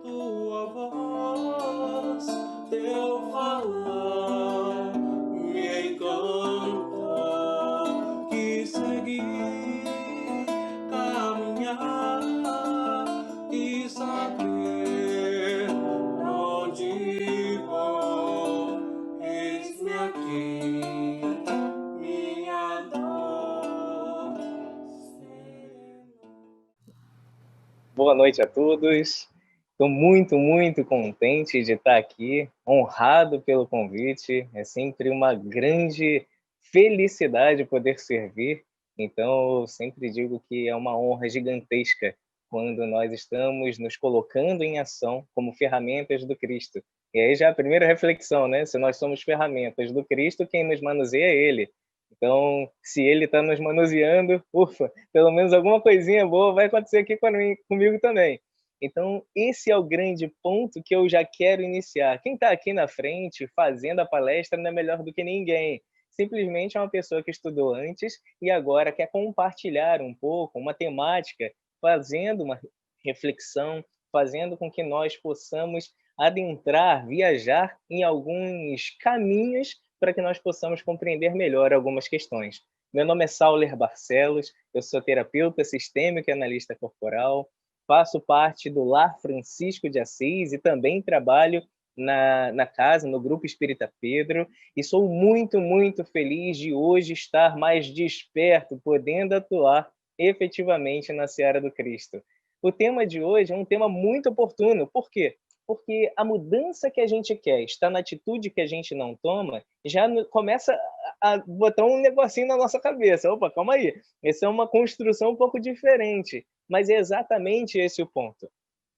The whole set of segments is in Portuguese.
tua voz, teu falar me encantou. Quis seguir, caminhar e saber onde vou. Eis-me aqui, minha dor. Boa noite a todos. Estou muito, muito contente de estar aqui, honrado pelo convite. É sempre uma grande felicidade poder servir. Então, eu sempre digo que é uma honra gigantesca quando nós estamos nos colocando em ação como ferramentas do Cristo. E aí já a primeira reflexão, né? Se nós somos ferramentas do Cristo, quem nos manuseia é Ele. Então, se Ele está nos manuseando, ufa, pelo menos alguma coisinha boa vai acontecer aqui comigo também. Então, esse é o grande ponto que eu já quero iniciar. Quem está aqui na frente fazendo a palestra não é melhor do que ninguém. Simplesmente é uma pessoa que estudou antes e agora quer compartilhar um pouco, uma temática, fazendo uma reflexão, fazendo com que nós possamos adentrar, viajar em alguns caminhos para que nós possamos compreender melhor algumas questões. Meu nome é Sauler Barcelos, eu sou terapeuta sistêmico e analista corporal, faço parte do Lar Francisco de Assis e também trabalho na casa, no Grupo Espírita Pedro, e sou muito, muito feliz de hoje estar mais desperto, podendo atuar efetivamente na Seara do Cristo. O tema de hoje é um tema muito oportuno. Por quê? Porque a mudança que a gente quer está na atitude que a gente não toma, já começa a botar um negocinho na nossa cabeça. Opa, calma aí. Essa é uma construção um pouco diferente, mas é exatamente esse o ponto.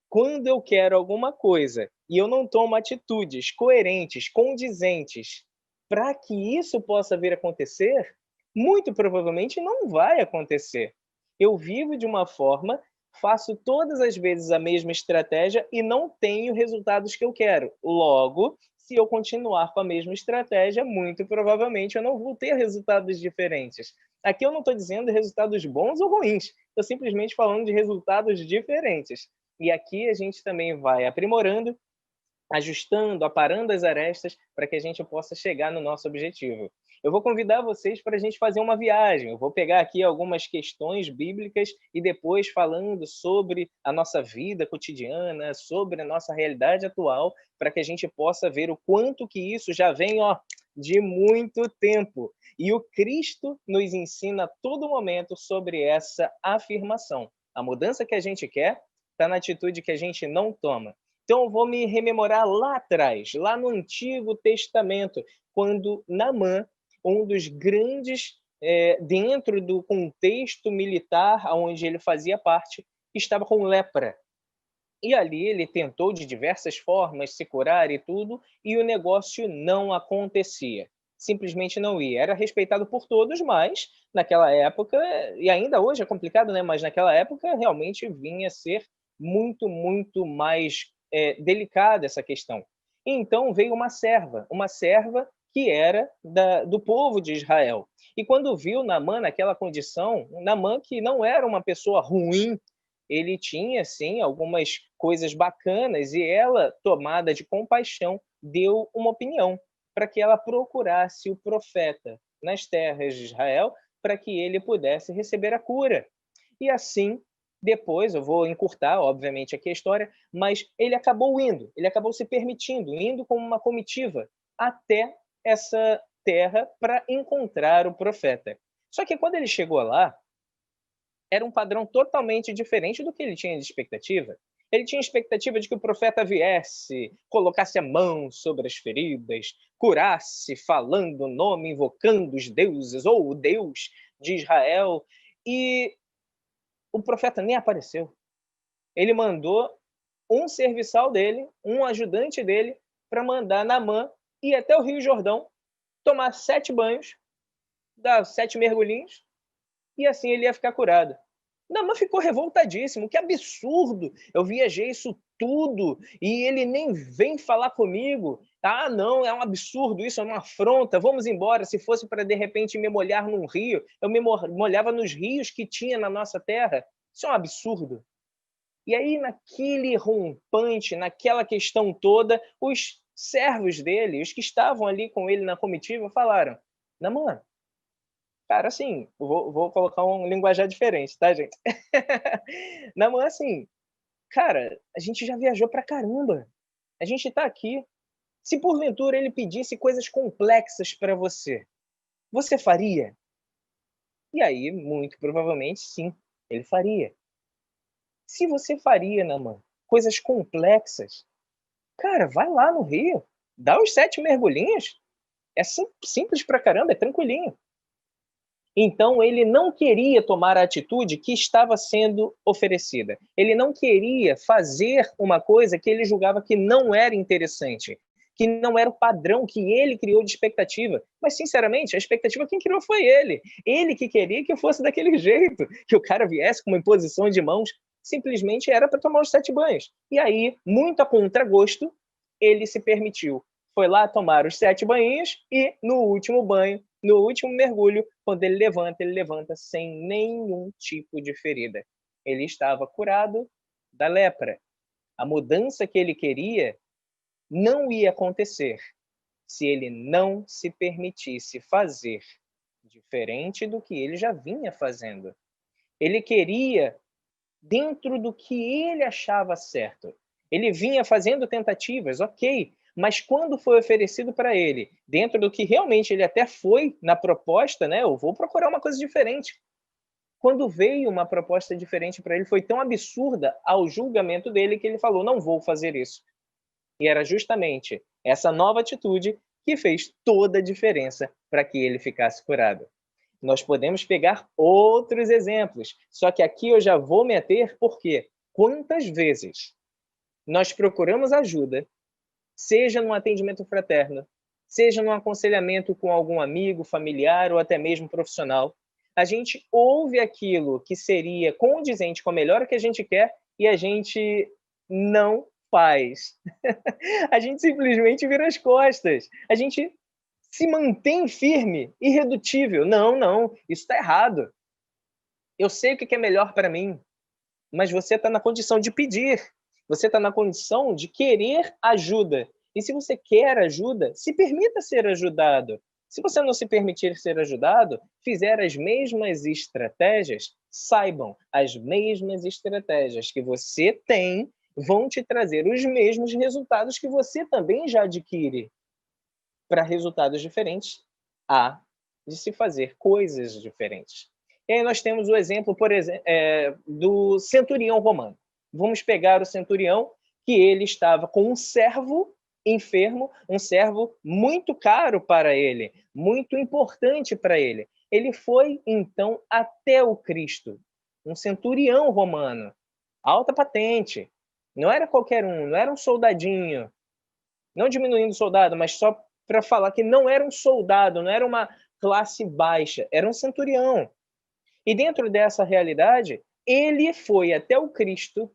Quando eu quero alguma coisa e eu não tomo atitudes coerentes, condizentes, para que isso possa vir a acontecer, muito provavelmente não vai acontecer. Eu vivo de uma forma, faço todas as vezes a mesma estratégia e não tenho resultados que eu quero. Logo, se eu continuar com a mesma estratégia, muito provavelmente eu não vou ter resultados diferentes. Aqui eu não estou dizendo resultados bons ou ruins, estou simplesmente falando de resultados diferentes. E aqui a gente também vai aprimorando, ajustando, aparando as arestas para que a gente possa chegar no nosso objetivo. Eu vou convidar vocês para a gente fazer uma viagem. Eu vou pegar aqui algumas questões bíblicas e depois falando sobre a nossa vida cotidiana, sobre a nossa realidade atual, para que a gente possa ver o quanto que isso já vem, de muito tempo. E o Cristo nos ensina a todo momento sobre essa afirmação. A mudança que a gente quer está na atitude que a gente não toma. Então, eu vou me rememorar lá atrás, lá no Antigo Testamento, quando Naamã, um dos grandes, dentro do contexto militar onde ele fazia parte, estava com lepra. E ali ele tentou de diversas formas se curar e tudo, e o negócio não acontecia. Simplesmente não ia. Era respeitado por todos, mas naquela época, e ainda hoje é complicado, né? Mas naquela época realmente vinha a ser muito, muito mais delicada essa questão. E então veio uma serva que era do povo de Israel. E quando viu Naamã naquela condição, Naamã que não era uma pessoa ruim, ele tinha, sim, algumas coisas bacanas e ela, tomada de compaixão, deu uma opinião para que ela procurasse o profeta nas terras de Israel para que ele pudesse receber a cura. E assim, depois, eu vou encurtar, obviamente, aqui a história, mas ele acabou indo, ele acabou se permitindo, indo como uma comitiva até essa terra para encontrar o profeta. Só que quando ele chegou lá, era um padrão totalmente diferente do que ele tinha de expectativa. Ele tinha expectativa de que o profeta viesse, colocasse a mão sobre as feridas, curasse, falando o nome, invocando os deuses ou o Deus de Israel. E o profeta nem apareceu. Ele mandou um serviçal dele, um ajudante dele, para mandar Naamã ir até o Rio Jordão, tomar 7 banhos, dar 7 mergulhinhos, e assim ele ia ficar curado. Naamã ficou revoltadíssimo, que absurdo, eu viajei isso tudo e ele nem vem falar comigo. Ah, não, é um absurdo, isso é uma afronta, vamos embora. Se fosse para, de repente, me molhar num rio, eu me molhava nos rios que tinha na nossa terra. Isso é um absurdo. E aí, naquele rompante, naquela questão toda, os servos dele, os que estavam ali com ele na comitiva, falaram: Naamã, cara, assim, vou colocar um linguajar diferente, tá, gente? Naamã, assim, cara, a gente já viajou pra caramba. A gente tá aqui. Se porventura ele pedisse coisas complexas para você, você faria? E aí, muito provavelmente, sim, ele faria. Se você faria, Naamã, coisas complexas, cara, vai lá no rio, dá os 7 mergulhinhos. É simples pra caramba, é tranquilinho. Então ele não queria tomar a atitude que estava sendo oferecida. Ele não queria fazer uma coisa que ele julgava que não era interessante, que não era o padrão que ele criou de expectativa. Mas, sinceramente, a expectativa quem criou foi ele. Ele que queria que fosse daquele jeito, que o cara viesse com uma imposição de mãos. Simplesmente era para tomar os 7 banhos. E aí, muito a contragosto, ele se permitiu. Foi lá tomar os 7 banhinhos e, no último banho, no último mergulho, quando ele levanta sem nenhum tipo de ferida. Ele estava curado da lepra. A mudança que ele queria não ia acontecer se ele não se permitisse fazer diferente do que ele já vinha fazendo. Ele queria dentro do que ele achava certo. Ele vinha fazendo tentativas, ok, mas quando foi oferecido para ele, dentro do que realmente ele até foi na proposta, né? Eu vou procurar uma coisa diferente. Quando veio uma proposta diferente para ele, foi tão absurda ao julgamento dele que ele falou: não vou fazer isso. E era justamente essa nova atitude que fez toda a diferença para que ele ficasse curado. Nós podemos pegar outros exemplos, só que aqui eu já vou me ater porque quantas vezes nós procuramos ajuda, seja num atendimento fraterno, seja num aconselhamento com algum amigo, familiar ou até mesmo profissional, a gente ouve aquilo que seria condizente com a melhora que a gente quer e a gente não faz. A gente simplesmente vira as costas. A gente se mantém firme, irredutível. Não, não, isso está errado. Eu sei o que é melhor para mim, mas você está na condição de pedir. Você está na condição de querer ajuda. E se você quer ajuda, se permita ser ajudado. Se você não se permitir ser ajudado, fizer as mesmas estratégias, saibam, as mesmas estratégias que você tem vão te trazer os mesmos resultados que você também já adquire. Para resultados diferentes, há de se fazer coisas diferentes. E aí nós temos o exemplo, por exemplo, do centurião romano. Vamos pegar o centurião, que ele estava com um servo enfermo, um servo muito caro para ele, muito importante para ele. Ele foi, então, até o Cristo, um centurião romano, alta patente. Não era qualquer um, não era um soldadinho, não diminuindo o soldado, mas só para falar que não era um soldado, não era uma classe baixa, era um centurião. E dentro dessa realidade, ele foi até o Cristo,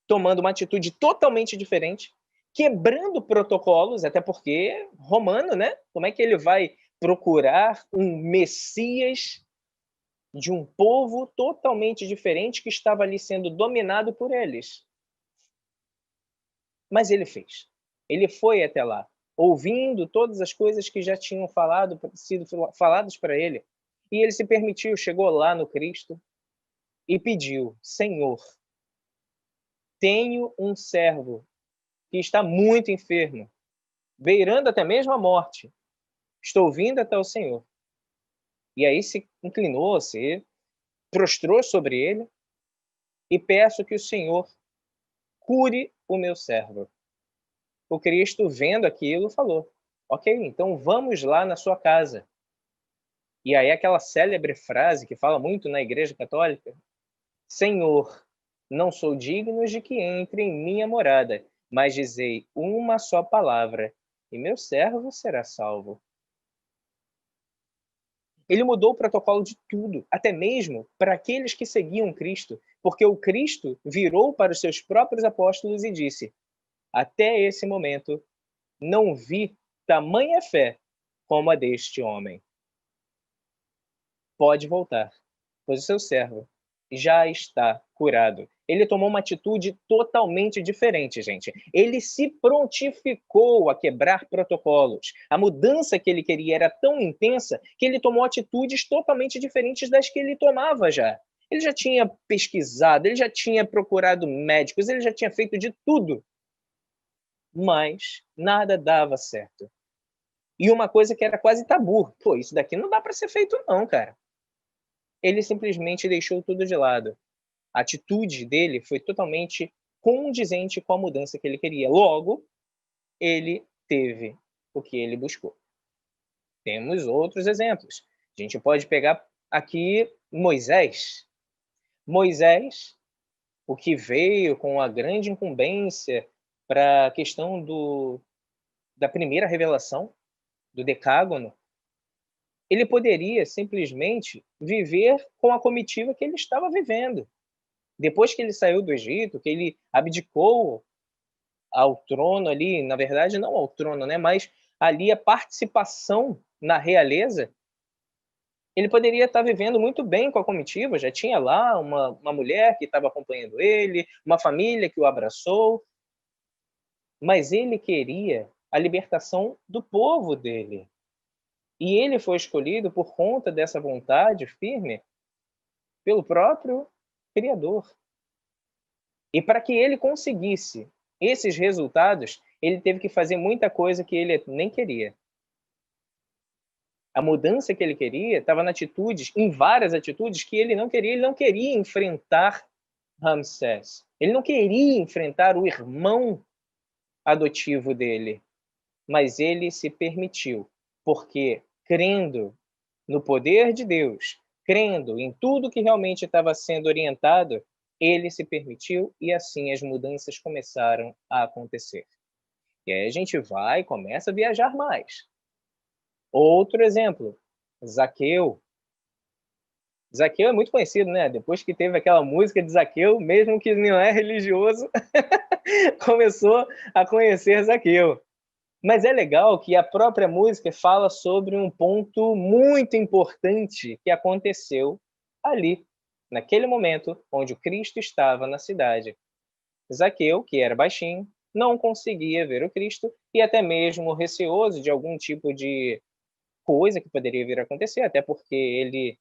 tomando uma atitude totalmente diferente, quebrando protocolos, até porque romano, né? Como é que ele vai procurar um Messias de um povo totalmente diferente que estava ali sendo dominado por eles? Mas ele fez. Ele foi até lá, ouvindo todas as coisas que já tinham sido faladas para ele. E ele se permitiu, chegou lá no Cristo e pediu: Senhor, tenho um servo que está muito enfermo, beirando até mesmo a morte. Estou vindo até o Senhor. E aí se inclinou, se prostrou sobre ele e peço que o Senhor cure o meu servo. O Cristo, vendo aquilo, falou: ok, então vamos lá na sua casa. E aí aquela célebre frase que fala muito na Igreja Católica: Senhor, não sou digno de que entre em minha morada, mas dizei uma só palavra, e meu servo será salvo. Ele mudou o protocolo de tudo, até mesmo para aqueles que seguiam Cristo, porque o Cristo virou para os seus próprios apóstolos e disse: até esse momento, não vi tamanha fé como a deste homem. Pode voltar, pois o seu servo já está curado. Ele tomou uma atitude totalmente diferente, gente. Ele se prontificou a quebrar protocolos. A mudança que ele queria era tão intensa que ele tomou atitudes totalmente diferentes das que ele tomava já. Ele já tinha pesquisado, ele já tinha procurado médicos, ele já tinha feito de tudo, mas nada dava certo. E uma coisa que era quase tabu, pô, isso daqui não dá para ser feito não, cara. Ele simplesmente deixou tudo de lado. A atitude dele foi totalmente condizente com a mudança que ele queria. Logo, ele teve o que ele buscou. Temos outros exemplos. A gente pode pegar aqui Moisés. Moisés, o que veio com a grande incumbência para a questão da primeira revelação, do Decágono, ele poderia simplesmente viver com a comitiva que ele estava vivendo. Depois que ele saiu do Egito, que ele abdicou ao trono ali, na verdade não ao trono, né, mas ali a participação na realeza, ele poderia estar vivendo muito bem com a comitiva, já tinha lá uma mulher que estava acompanhando ele, uma família que o abraçou, mas ele queria a libertação do povo dele. E ele foi escolhido por conta dessa vontade firme pelo próprio Criador. E para que ele conseguisse esses resultados, ele teve que fazer muita coisa que ele nem queria. A mudança que ele queria estava em várias atitudes que ele não queria. Ele não queria enfrentar Ramsés. Ele não queria enfrentar o irmão adotivo dele. Mas ele se permitiu, porque crendo no poder de Deus, crendo em tudo que realmente estava sendo orientado, ele se permitiu e assim as mudanças começaram a acontecer. E aí a gente vai e começa a viajar mais. Outro exemplo, Zaqueu. Zaqueu é muito conhecido, né? Depois que teve aquela música de Zaqueu, mesmo que não é religioso, começou a conhecer Zaqueu. Mas é legal que a própria música fala sobre um ponto muito importante que aconteceu ali, naquele momento onde o Cristo estava na cidade. Zaqueu, que era baixinho, não conseguia ver o Cristo e até mesmo receoso de algum tipo de coisa que poderia vir a acontecer, até porque ele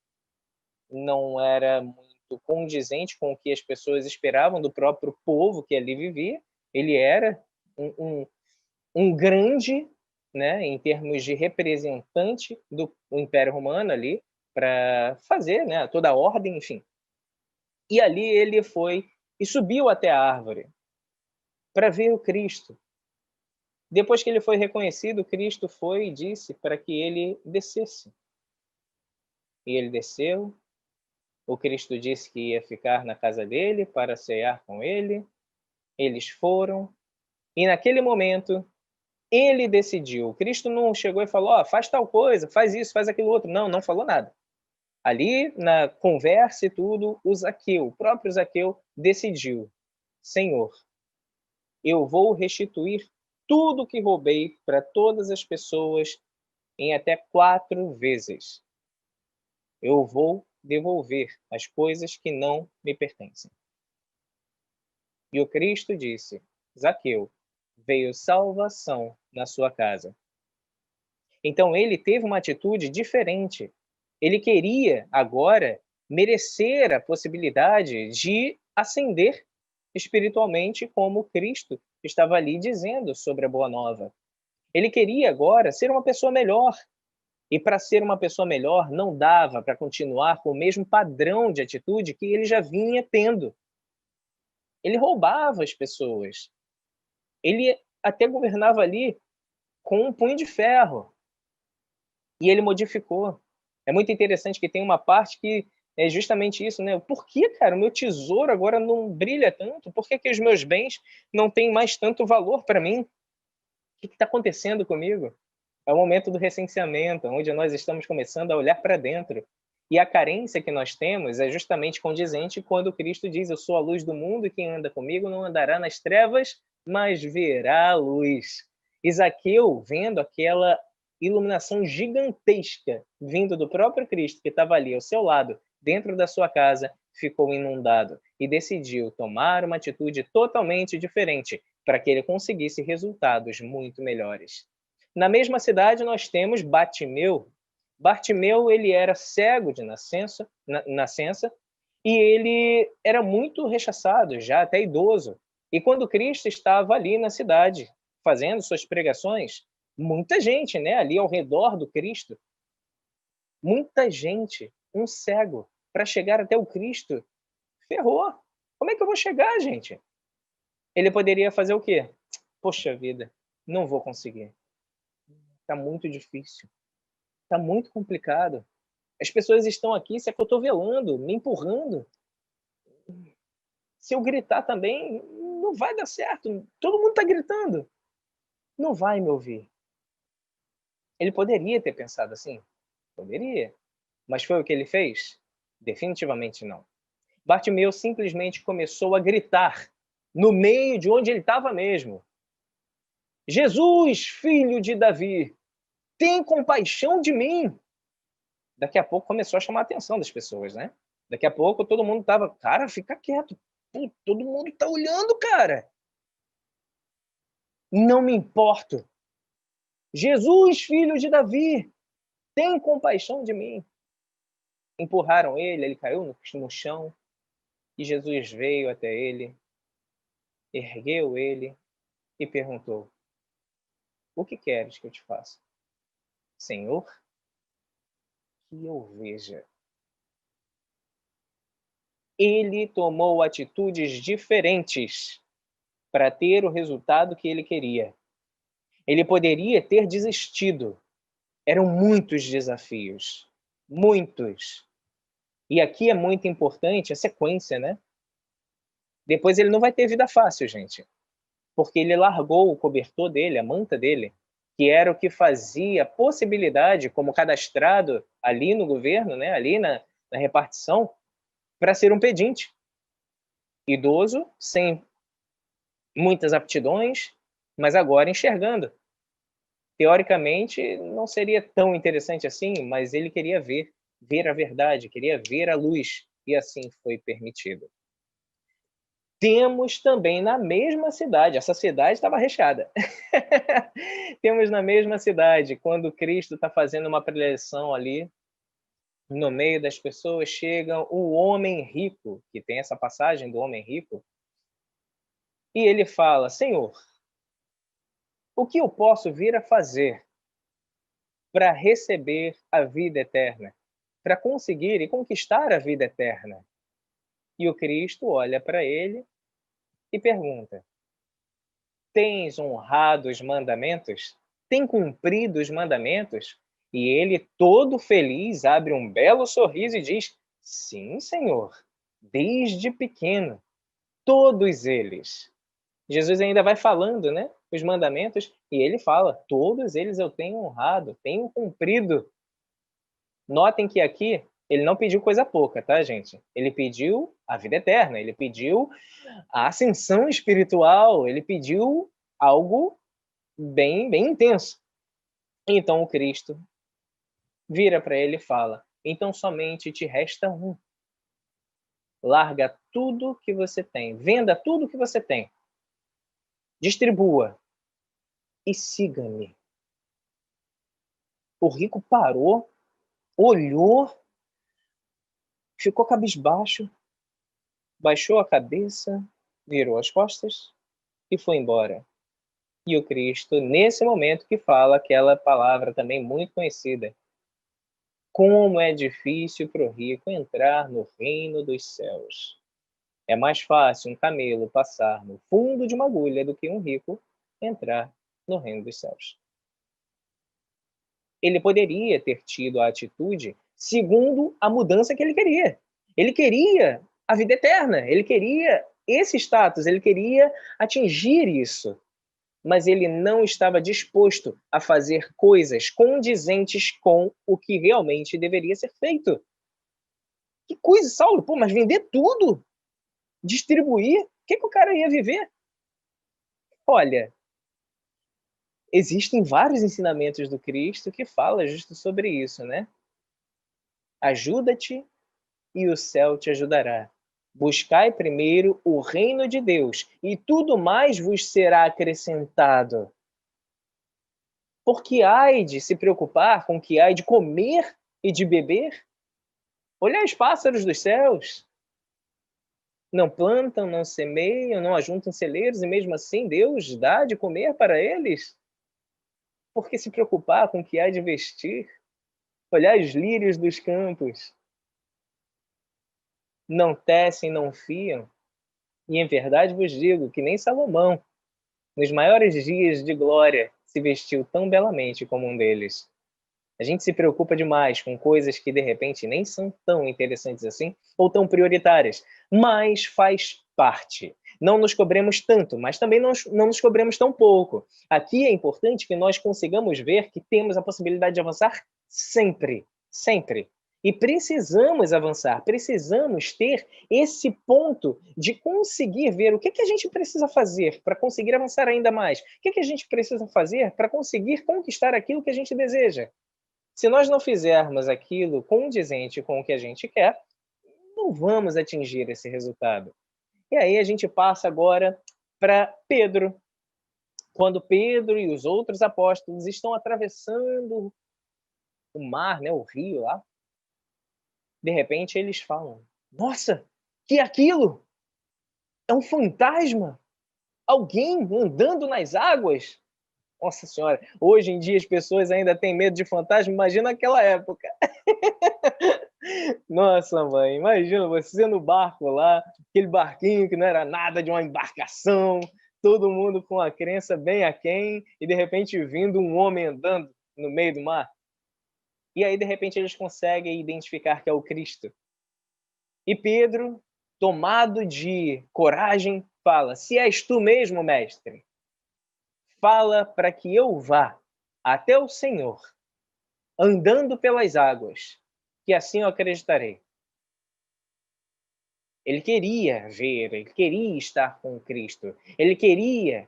não era muito condizente com o que as pessoas esperavam do próprio povo que ali vivia. Ele era um grande, né, em termos de representante do Império Romano ali, para fazer, né, toda a ordem, enfim. E ali ele foi e subiu até a árvore para ver o Cristo. Depois que ele foi reconhecido, Cristo foi e disse para que ele descesse. E ele desceu. O Cristo disse que ia ficar na casa dele para cear com ele. Eles foram. E naquele momento, ele decidiu. Cristo não chegou e falou, oh, faz tal coisa, faz isso, faz aquilo outro. Não, não falou nada. Ali, na conversa e tudo, o próprio Zaqueu, decidiu, Senhor, eu vou restituir tudo que roubei para todas as pessoas em até 4 vezes. Eu vou devolver as coisas que não me pertencem. E o Cristo disse, Zaqueu, veio salvação na sua casa. Então ele teve uma atitude diferente. Ele queria agora merecer a possibilidade de ascender espiritualmente, como Cristo estava ali dizendo sobre a Boa Nova. Ele queria agora ser uma pessoa melhor. E para ser uma pessoa melhor, não dava para continuar com o mesmo padrão de atitude que ele já vinha tendo. Ele roubava as pessoas. Ele até governava ali com um punho de ferro. E ele modificou. É muito interessante que tem uma parte que é justamente isso, né? Por que, cara, o meu tesouro agora não brilha tanto? Por que, que os meus bens não têm mais tanto valor para mim? O que está acontecendo comigo? É o momento do recenseamento, onde nós estamos começando a olhar para dentro. E a carência que nós temos é justamente condizente quando Cristo diz: Eu sou a luz do mundo e quem anda comigo não andará nas trevas, mas verá a luz. Zaqueu, vendo aquela iluminação gigantesca vindo do próprio Cristo que estava ali ao seu lado, dentro da sua casa, ficou inundado e decidiu tomar uma atitude totalmente diferente para que ele conseguisse resultados muito melhores. Na mesma cidade nós temos Bartimeu. Bartimeu, ele era cego de nascença e ele era muito rechaçado, já até idoso. E quando Cristo estava ali na cidade, fazendo suas pregações, muita gente, né, ali ao redor do Cristo, muita gente, um cego, para chegar até o Cristo, ferrou. Como é que eu vou chegar, gente? Ele poderia fazer o quê? Poxa vida, não vou conseguir. Está muito difícil. Está muito complicado. As pessoas estão aqui se acotovelando, me empurrando. Se eu gritar também, não vai dar certo. Todo mundo está gritando. Não vai me ouvir. Ele poderia ter pensado assim? Poderia. Mas foi o que ele fez? Definitivamente não. Bartimeu simplesmente começou a gritar no meio de onde ele estava mesmo. Jesus, filho de Davi, tem compaixão de mim. Daqui a pouco começou a chamar a atenção das pessoas, né? Daqui a pouco todo mundo estava, cara, fica quieto. Pô, todo mundo está olhando, cara. Não me importo. Jesus, filho de Davi, tem compaixão de mim. Empurraram ele caiu no chão, e Jesus veio até ele, ergueu ele e perguntou: o que queres que eu te faça? Senhor, que eu veja. Ele tomou atitudes diferentes para ter o resultado que ele queria. Ele poderia ter desistido. Eram muitos desafios. Muitos. E aqui é muito importante a sequência, né? Depois ele não vai ter vida fácil, gente. Porque ele largou o cobertor dele, a manta dele, que era o que fazia possibilidade, como cadastrado ali no governo, né? Ali na repartição, para ser um pedinte. Idoso, sem muitas aptidões, mas agora enxergando. Teoricamente, não seria tão interessante assim, mas ele queria ver a verdade, queria ver a luz, e assim foi permitido. Temos também na mesma cidade, essa cidade estava recheada. Temos na mesma cidade, quando Cristo está fazendo uma preleção ali, no meio das pessoas chega o homem rico, que tem essa passagem do homem rico, e ele fala: Senhor, o que eu posso vir a fazer para receber a vida eterna, para conseguir e conquistar a vida eterna? E o Cristo olha para ele e pergunta: tens honrado os mandamentos? Tem cumprido os mandamentos? E ele, todo feliz, abre um belo sorriso e diz: sim, Senhor, desde pequeno, todos eles. Jesus ainda vai falando, né, os mandamentos, e ele fala: todos eles eu tenho honrado, tenho cumprido. Notem que aqui ele não pediu coisa pouca, tá, gente? Ele pediu a vida eterna, ele pediu a ascensão espiritual, ele pediu algo bem, bem intenso. Então o Cristo vira para ele e fala: então somente te resta um. Larga tudo que você tem, venda tudo que você tem, distribua e siga-me. O rico parou, olhou, ficou cabisbaixo, baixou a cabeça, virou as costas e foi embora. E o Cristo, nesse momento, que fala aquela palavra também muito conhecida: como é difícil para o rico entrar no reino dos céus. É mais fácil um camelo passar no fundo de uma agulha do que um rico entrar no reino dos céus. Ele poderia ter tido a atitude segundo a mudança que ele queria. Ele queria a vida eterna, ele queria esse status, ele queria atingir isso. Mas ele não estava disposto a fazer coisas condizentes com o que realmente deveria ser feito. Que coisa, Saulo? Pô, mas vender tudo? Distribuir? O que o cara ia viver? Olha, existem vários ensinamentos do Cristo que falam justo sobre isso, né? Ajuda-te e o céu te ajudará. Buscai primeiro o reino de Deus, e tudo mais vos será acrescentado. Porque ai de se preocupar com o que há de comer e de beber? Olhai os pássaros dos céus. Não plantam, não semeiam, não ajuntam celeiros, e mesmo assim Deus dá de comer para eles? Por que se preocupar com o que há de vestir? Olhai os lírios dos campos. Não tecem, não fiam. E em verdade vos digo que nem Salomão, nos maiores dias de glória, se vestiu tão belamente como um deles. A gente se preocupa demais com coisas que de repente nem são tão interessantes assim ou tão prioritárias, mas faz parte. Não nos cobremos tanto, mas também não nos cobremos tão pouco. Aqui é importante que nós consigamos ver que temos a possibilidade de avançar sempre, sempre. E precisamos avançar, precisamos ter esse ponto de conseguir ver o que a gente precisa fazer para conseguir avançar ainda mais. O que a gente precisa fazer para conseguir conquistar aquilo que a gente deseja. Se nós não fizermos aquilo condizente com o que a gente quer, não vamos atingir esse resultado. E aí a gente passa agora para Pedro. Quando Pedro e os outros apóstolos estão atravessando o mar, né, o rio lá, de repente eles falam: Nossa, que é aquilo? É um fantasma? Alguém andando nas águas? Nossa senhora, hoje em dia as pessoas ainda têm medo de fantasma, imagina aquela época. Nossa, mãe, imagina você no barco lá, aquele barquinho que não era nada de uma embarcação, todo mundo com a crença bem aquém, e de repente vindo um homem andando no meio do mar. E aí, de repente, eles conseguem identificar que é o Cristo. E Pedro, tomado de coragem, fala: Se és tu mesmo, mestre, fala para que eu vá até o Senhor, andando pelas águas, que assim eu acreditarei. Ele queria ver, ele queria estar com Cristo, ele queria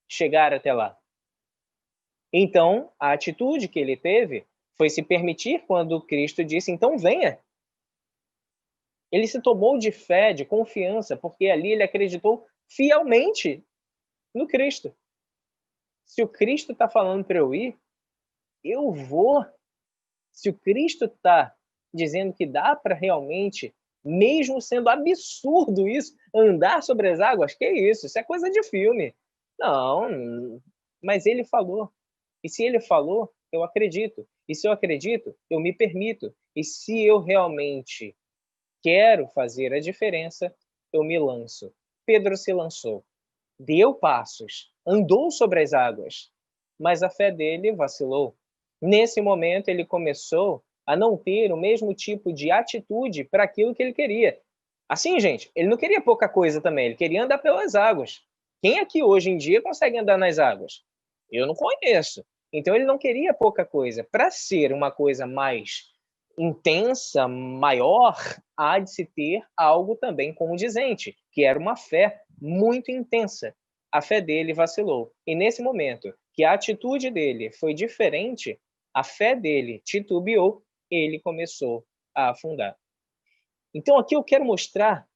chegar até lá. Então, a atitude que ele teve foi se permitir quando Cristo disse: Então venha. Ele se tomou de fé, de confiança, porque ali ele acreditou fielmente no Cristo. Se o Cristo está falando para eu ir, eu vou. Se o Cristo está dizendo que dá para realmente, mesmo sendo absurdo isso, andar sobre as águas, que isso? Isso é coisa de filme. Não, mas ele falou. E se ele falou, eu acredito. E se eu acredito, eu me permito. E se eu realmente quero fazer a diferença, eu me lanço. Pedro se lançou, deu passos, andou sobre as águas, mas a fé dele vacilou. Nesse momento, ele começou a não ter o mesmo tipo de atitude para aquilo que ele queria. Assim, gente, ele não queria pouca coisa também, ele queria andar pelas águas. Quem aqui hoje em dia consegue andar nas águas? Eu não conheço. Então ele não queria pouca coisa. Para ser uma coisa mais intensa, maior, há de se ter algo também condizente, que era uma fé muito intensa. A fé dele vacilou. E nesse momento que a atitude dele foi diferente, a fé dele titubeou, ele começou a afundar. Então aqui eu quero mostrar,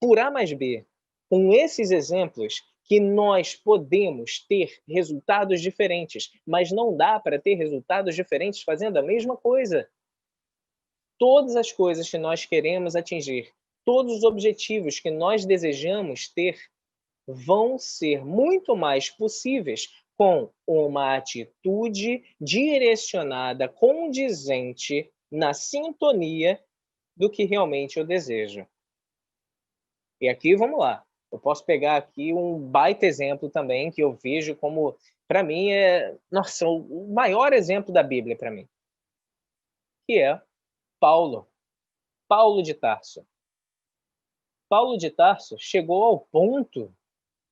por A mais B, com esses exemplos, que nós podemos ter resultados diferentes, mas não dá para ter resultados diferentes fazendo a mesma coisa. Todas as coisas que nós queremos atingir, todos os objetivos que nós desejamos ter, vão ser muito mais possíveis com uma atitude direcionada, condizente, na sintonia do que realmente eu desejo. E aqui, vamos lá. Eu posso pegar aqui um baita exemplo também, que eu vejo como, para mim, nossa, o maior exemplo da Bíblia para mim, que é Paulo. Paulo de Tarso. Paulo de Tarso chegou ao ponto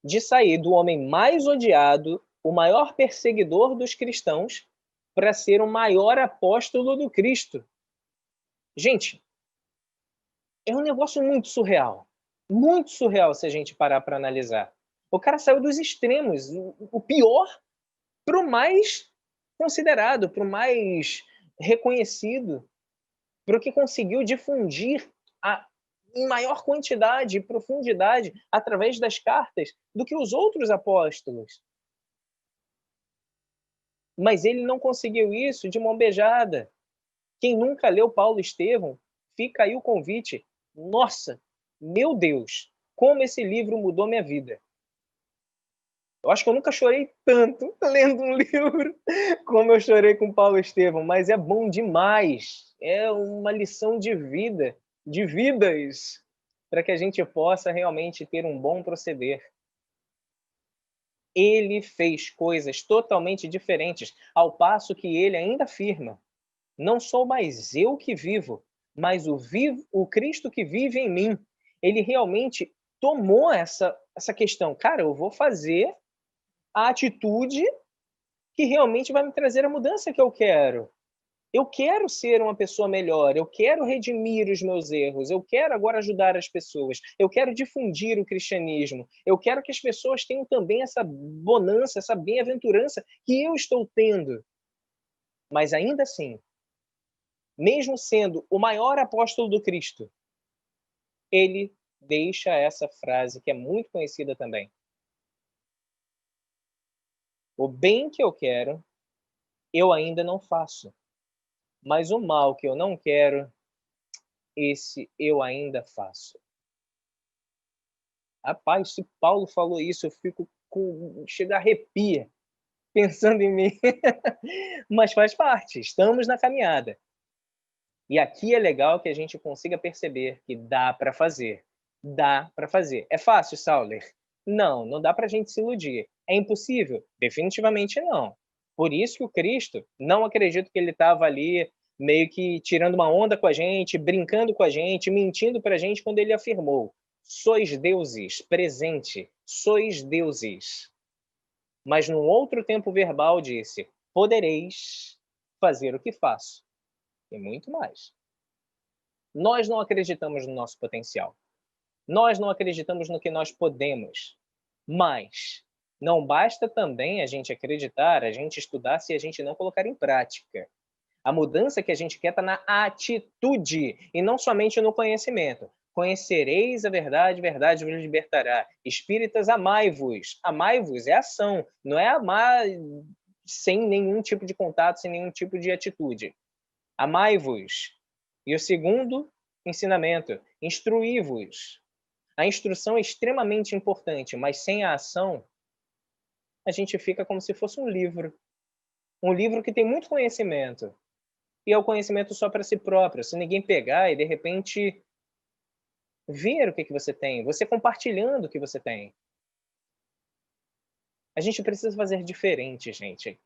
de sair do homem mais odiado, o maior perseguidor dos cristãos, para ser o maior apóstolo do Cristo. Gente, é um negócio muito surreal. Muito surreal se a gente parar para analisar. O cara saiu dos extremos, o pior para o mais considerado, para o mais reconhecido, para o que conseguiu difundir em maior quantidade e profundidade através das cartas do que os outros apóstolos. Mas ele não conseguiu isso de mão beijada. Quem nunca leu Paulo e Estevão, fica aí o convite. Nossa, meu Deus, como esse livro mudou minha vida. Eu acho que eu nunca chorei tanto lendo um livro como eu chorei com Paulo e Estevão, mas é bom demais. É uma lição de vida, de vidas, para que a gente possa realmente ter um bom proceder. Ele fez coisas totalmente diferentes, ao passo que ele ainda afirma: não sou mais eu que vivo, mas o Cristo que vive em mim. Ele realmente tomou essa questão. Cara, eu vou fazer a atitude que realmente vai me trazer a mudança que eu quero. Eu quero ser uma pessoa melhor, eu quero redimir os meus erros, eu quero agora ajudar as pessoas, eu quero difundir o cristianismo, eu quero que as pessoas tenham também essa bonança, essa bem-aventurança que eu estou tendo. Mas ainda assim, mesmo sendo o maior apóstolo do Cristo, ele deixa essa frase que é muito conhecida também. O bem que eu quero, eu ainda não faço. Mas o mal que eu não quero, esse eu ainda faço. Rapaz, se Paulo falou isso, eu fico com... chega a arrepia pensando em mim. Mas faz parte, estamos na caminhada. E aqui é legal que a gente consiga perceber que dá para fazer. Dá para fazer. É fácil, Sauler? Não, não dá para a gente se iludir. É impossível? Definitivamente não. Por isso que o Cristo, não acredito que ele estava ali meio que tirando uma onda com a gente, brincando com a gente, mentindo para a gente quando ele afirmou: sois deuses, presente, sois deuses. Mas num outro tempo verbal disse: podereis fazer o que faço. E muito mais. Nós não acreditamos no nosso potencial. Nós não acreditamos no que nós podemos. Mas não basta também a gente acreditar, a gente estudar, se a gente não colocar em prática. A mudança que a gente quer está na atitude e não somente no conhecimento. Conhecereis a verdade, verdade vos libertará. Espíritas, amai-vos. Amai-vos é ação, não é amar sem nenhum tipo de contato, sem nenhum tipo de atitude. Amai-vos. E o segundo ensinamento, instruí-vos. A instrução é extremamente importante, mas sem a ação, a gente fica como se fosse um livro. Um livro que tem muito conhecimento. E é o conhecimento só para si próprio. Se ninguém pegar e, de repente, ver o que você tem, você compartilhando o que você tem. A gente precisa fazer diferente, gente.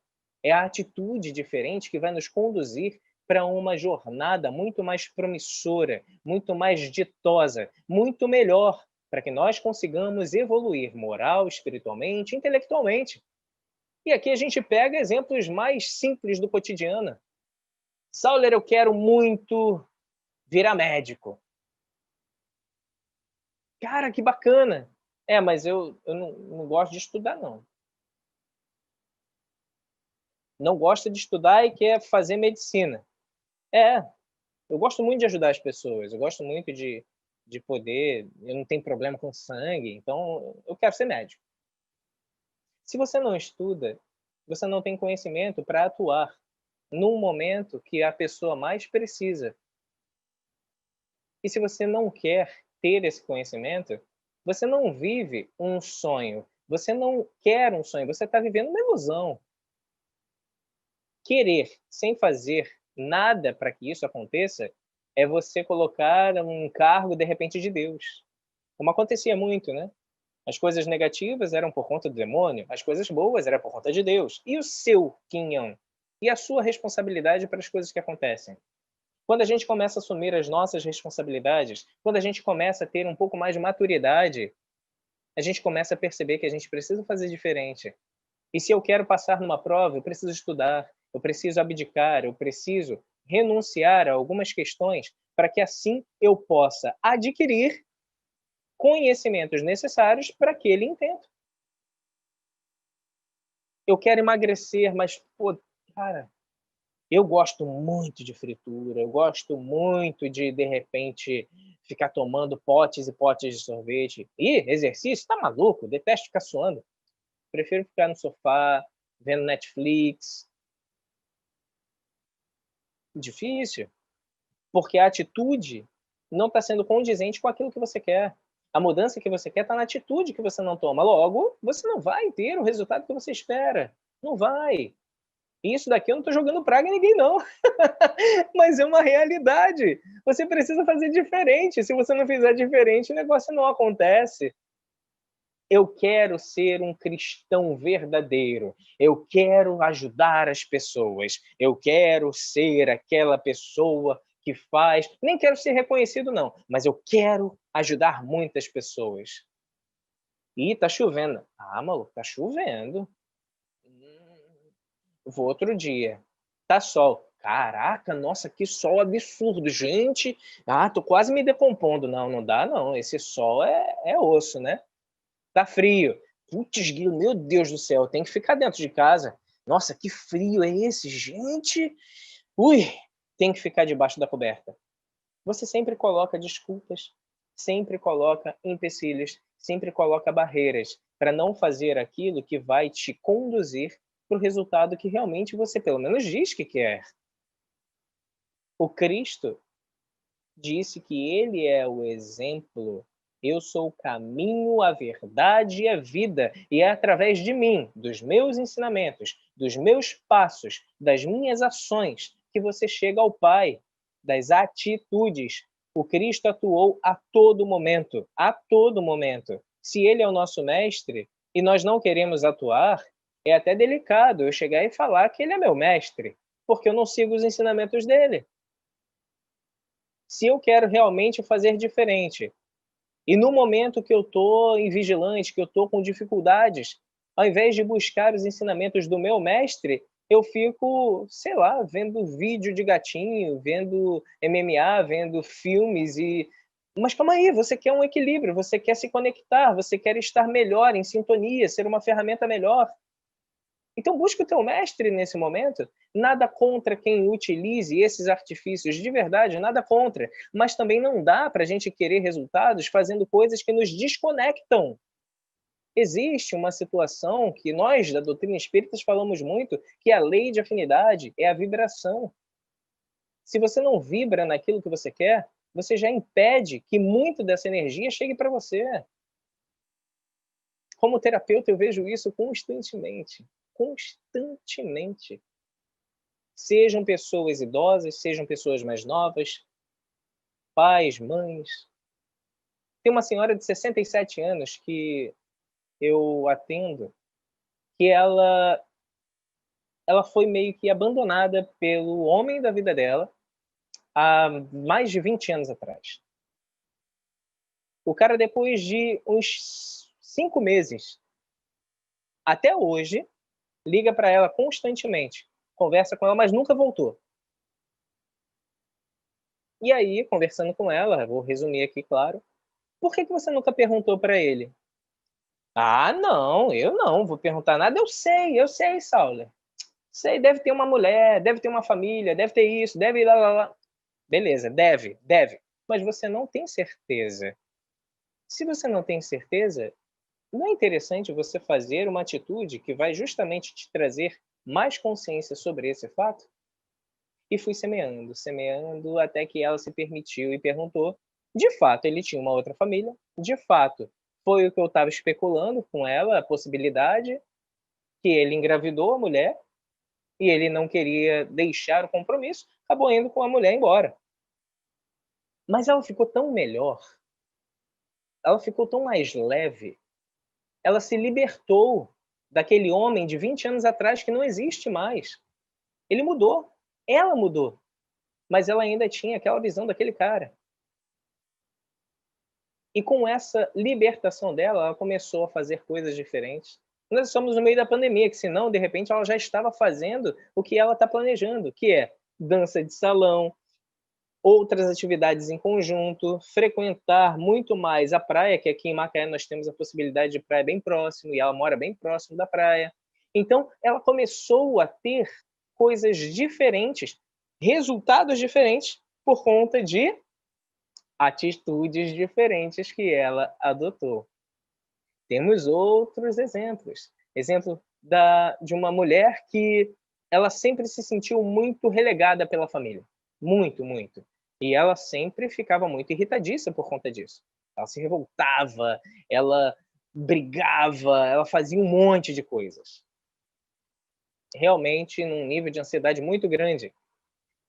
É a atitude diferente que vai nos conduzir para uma jornada muito mais promissora, muito mais ditosa, muito melhor, para que nós consigamos evoluir moral, espiritualmente, intelectualmente. E aqui a gente pega exemplos mais simples do cotidiano. Sauler, eu quero muito virar médico. Cara, que bacana! Mas eu não gosto de estudar, não. Não gosta de estudar e quer fazer medicina. Eu gosto muito de ajudar as pessoas, eu gosto muito de poder, eu não tenho problema com sangue, então eu quero ser médico. Se você não estuda, você não tem conhecimento para atuar num momento que a pessoa mais precisa. E se você não quer ter esse conhecimento, você não vive um sonho, você não quer um sonho, você está vivendo uma ilusão. Querer sem fazer nada para que isso aconteça é você colocar um cargo, de repente, de Deus. Como acontecia muito, né? As coisas negativas eram por conta do demônio, as coisas boas eram por conta de Deus. E o seu quinhão? E a sua responsabilidade para as coisas que acontecem? Quando a gente começa a assumir as nossas responsabilidades, quando a gente começa a ter um pouco mais de maturidade, a gente começa a perceber que a gente precisa fazer diferente. E se eu quero passar numa prova, eu preciso estudar, eu preciso abdicar, eu preciso renunciar a algumas questões para que assim eu possa adquirir conhecimentos necessários para aquele intento. Eu quero emagrecer, mas, cara, Eu gosto muito de fritura, eu gosto muito de repente, ficar tomando potes e potes de sorvete. Ih, exercício? Tá maluco? Detesto ficar suando. Prefiro ficar no sofá, vendo Netflix. Difícil, porque a atitude não está sendo condizente com aquilo que você quer. A mudança que você quer está na atitude que você não toma. Logo, você não vai ter o resultado que você espera. Não vai. E isso daqui eu não estou jogando praga em ninguém, não. Mas é uma realidade. Você precisa fazer diferente. Se você não fizer diferente, o negócio não acontece. Eu quero ser um cristão verdadeiro. Eu quero ajudar as pessoas. Eu quero ser aquela pessoa que faz. Nem quero ser reconhecido, não, mas eu quero ajudar muitas pessoas. Ih, tá chovendo. Ah, maluco, tá chovendo. Vou outro dia. Tá sol. Caraca, nossa, que sol absurdo, gente. Ah, tô quase me decompondo. Não, não dá, não. Esse sol é osso, né? Tá frio. Putz, grilo, meu Deus do céu, tem que ficar dentro de casa. Nossa, que frio é esse, gente? Ui, tem que ficar debaixo da coberta. Você sempre coloca desculpas, sempre coloca empecilhos, sempre coloca barreiras para não fazer aquilo que vai te conduzir para o resultado que realmente você pelo menos diz que quer. O Cristo disse que ele é o exemplo. Eu sou o caminho, a verdade e a vida, e é através de mim, dos meus ensinamentos, dos meus passos, das minhas ações, que você chega ao Pai, das atitudes. O Cristo atuou a todo momento, a todo momento. Se ele é o nosso mestre e nós não queremos atuar, é até delicado eu chegar e falar que ele é meu mestre, porque eu não sigo os ensinamentos dele. Se eu quero realmente fazer diferente, e no momento que eu estou invigilante, que eu estou com dificuldades, ao invés de buscar os ensinamentos do meu mestre, eu fico, sei lá, vendo vídeo de gatinho, vendo MMA, vendo filmes e. Mas calma aí, você quer um equilíbrio, você quer se conectar, você quer estar melhor, em sintonia, ser uma ferramenta melhor. Então busca o teu mestre nesse momento. Nada contra quem utilize esses artifícios, de verdade, nada contra. Mas também não dá para a gente querer resultados fazendo coisas que nos desconectam. Existe uma situação que nós, da doutrina espírita, falamos muito, que é a lei de afinidade, é a vibração. Se você não vibra naquilo que você quer, você já impede que muito dessa energia chegue para você. Como terapeuta, eu vejo isso constantemente. Constantemente. Sejam pessoas idosas, sejam pessoas mais novas, pais, mães. Tem uma senhora de 67 anos que eu atendo, que ela foi meio que abandonada pelo homem da vida dela há mais de 20 anos atrás. O cara, depois de uns 5 meses, até hoje, liga para ela constantemente, conversa com ela, mas nunca voltou. E aí, conversando com ela, vou resumir aqui, claro, por que você nunca perguntou para ele? Ah, não, eu não vou perguntar nada. Eu sei, Sauler. Sei, deve ter uma mulher, deve ter uma família, deve ter isso, deve lá, lá, lá. Beleza, deve. Mas você não tem certeza. Se você não tem certeza, não é interessante você fazer uma atitude que vai justamente te trazer mais consciência sobre esse fato? E fui semeando, até que ela se permitiu e perguntou. De fato, ele tinha uma outra família. De fato, foi o que eu estava especulando com ela, a possibilidade que ele engravidou a mulher e ele não queria deixar o compromisso, acabou indo com a mulher embora. Mas ela ficou tão melhor, ela ficou tão mais leve, ela se libertou daquele homem de 20 anos atrás que não existe mais. Ele mudou, ela mudou, mas ela ainda tinha aquela visão daquele cara. E com essa libertação dela, ela começou a fazer coisas diferentes. Nós estamos no meio da pandemia, que senão, de repente, ela já estava fazendo o que ela está planejando, que é dança de salão, outras atividades em conjunto, frequentar muito mais a praia, que aqui em Macaé nós temos a possibilidade de praia bem próximo, e ela mora bem próximo da praia. Então, ela começou a ter coisas diferentes, resultados diferentes, por conta de atitudes diferentes que ela adotou. Temos outros exemplos. Exemplo de uma mulher que ela sempre se sentiu muito relegada pela família. Muito, muito. E ela sempre ficava muito irritadiça por conta disso. Ela se revoltava, ela brigava, ela fazia um monte de coisas. Realmente, num nível de ansiedade muito grande.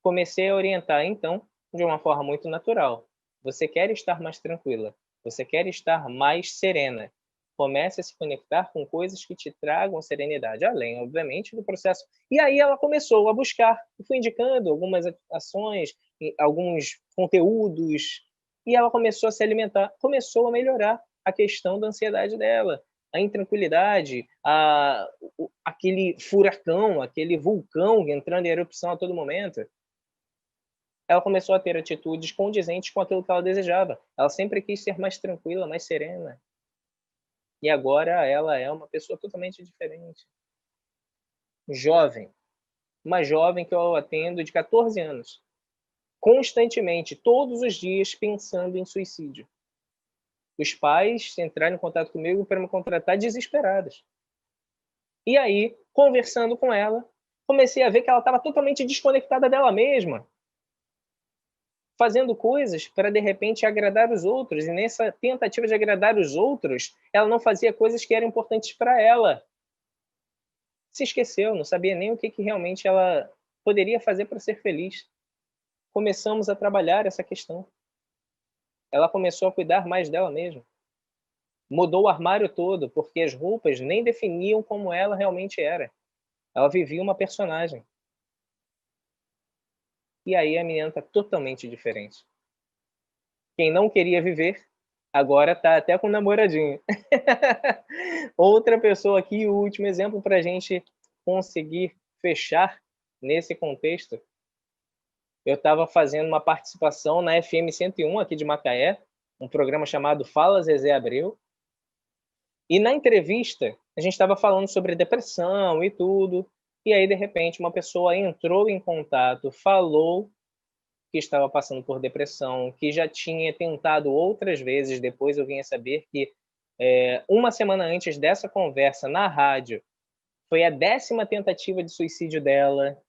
Comecei a orientar, então, de uma forma muito natural. Você quer estar mais tranquila, você quer estar mais serena. Comece a se conectar com coisas que te tragam serenidade, além, obviamente, do processo. E aí ela começou a buscar, eu fui indicando algumas ações, alguns conteúdos, e ela começou a se alimentar, começou a melhorar a questão da ansiedade dela, a intranquilidade, aquele furacão, aquele vulcão entrando em erupção a todo momento. Ela começou a ter atitudes condizentes com aquilo que ela desejava. Ela sempre quis ser mais tranquila, mais serena. E agora ela é uma pessoa totalmente diferente. Jovem. Uma jovem que eu atendo de 14 anos. Constantemente, todos os dias, pensando em suicídio. Os pais entraram em contato comigo para me contratar desesperados. E aí, conversando com ela, comecei a ver que ela estava totalmente desconectada dela mesma, fazendo coisas para, de repente, agradar os outros. E nessa tentativa de agradar os outros, ela não fazia coisas que eram importantes para ela. Se esqueceu, não sabia nem o que realmente ela poderia fazer para ser feliz. Começamos a trabalhar essa questão. Ela começou a cuidar mais dela mesma. Mudou o armário todo, porque as roupas nem definiam como ela realmente era. Ela vivia uma personagem. E aí a menina está totalmente diferente. Quem não queria viver, agora está até com namoradinho. Outra pessoa aqui, o último exemplo para a gente conseguir fechar nesse contexto. Eu estava fazendo uma participação na FM 101 aqui de Macaé, um programa chamado Fala Zezé Abreu. E na entrevista, a gente estava falando sobre depressão e tudo. E aí, de repente, uma pessoa entrou em contato, falou que estava passando por depressão, que já tinha tentado outras vezes. Depois eu vim a saber que uma semana antes dessa conversa na rádio, foi a 10ª tentativa de suicídio dela.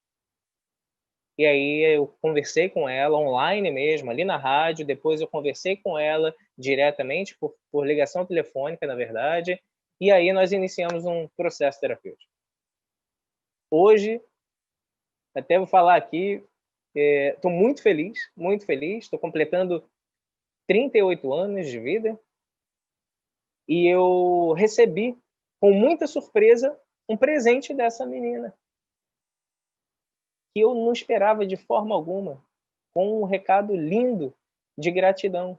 E aí eu conversei com ela online mesmo, ali na rádio. Depois eu conversei com ela diretamente, por ligação telefônica, na verdade. E aí nós iniciamos um processo terapêutico. Hoje, até vou falar aqui, estou muito feliz, muito feliz. Estou completando 38 anos de vida. E eu recebi, com muita surpresa, um presente dessa menina, que eu não esperava de forma alguma, com um recado lindo de gratidão.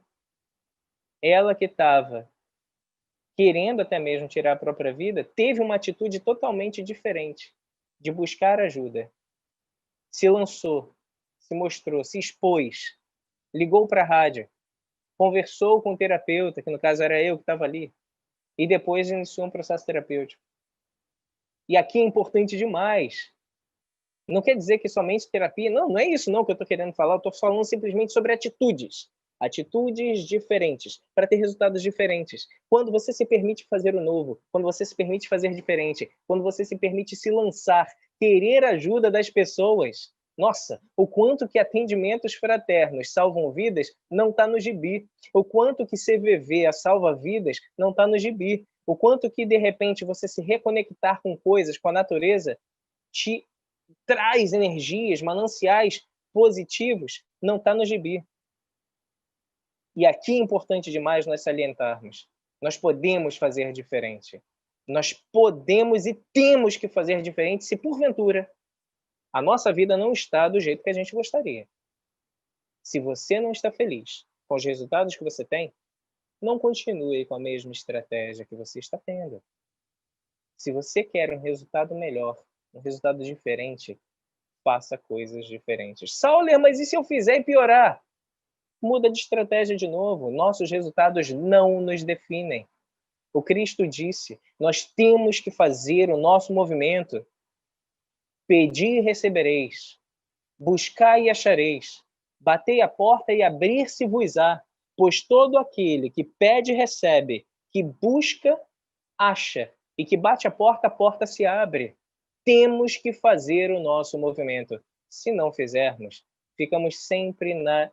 Ela que estava querendo até mesmo tirar a própria vida, teve uma atitude totalmente diferente, de buscar ajuda. Se lançou, se mostrou, se expôs, ligou para a rádio, conversou com o terapeuta, que no caso era eu que estava ali, e depois iniciou um processo terapêutico. E aqui é importante demais. Não quer dizer que somente terapia... Não é isso não que eu estou querendo falar. Eu estou falando simplesmente sobre atitudes. Atitudes diferentes, para ter resultados diferentes. Quando você se permite fazer o novo, quando você se permite fazer diferente, quando você se permite se lançar, querer a ajuda das pessoas. Nossa, o quanto que atendimentos fraternos salvam vidas não está no gibi. O quanto que CVV salva vidas não está no gibi. O quanto que, de repente, você se reconectar com coisas, com a natureza, te traz energias, mananciais positivos, não está no gibi. E aqui é importante demais nós salientarmos. Nós podemos fazer diferente. Nós podemos e temos que fazer diferente se, porventura, a nossa vida não está do jeito que a gente gostaria. Se você não está feliz com os resultados que você tem, não continue com a mesma estratégia que você está tendo. Se você quer um resultado melhor, um resultado diferente, faça coisas diferentes. Sauler, mas e se eu fizer e piorar? Muda de estratégia de novo. Nossos resultados não nos definem. O Cristo disse, nós temos que fazer o nosso movimento. Pedi e recebereis, buscai e achareis, batei a porta e abrir-se-vos-á, pois todo aquele que pede recebe, que busca acha, e que bate a porta se abre. Temos que fazer o nosso movimento. Se não fizermos, ficamos sempre na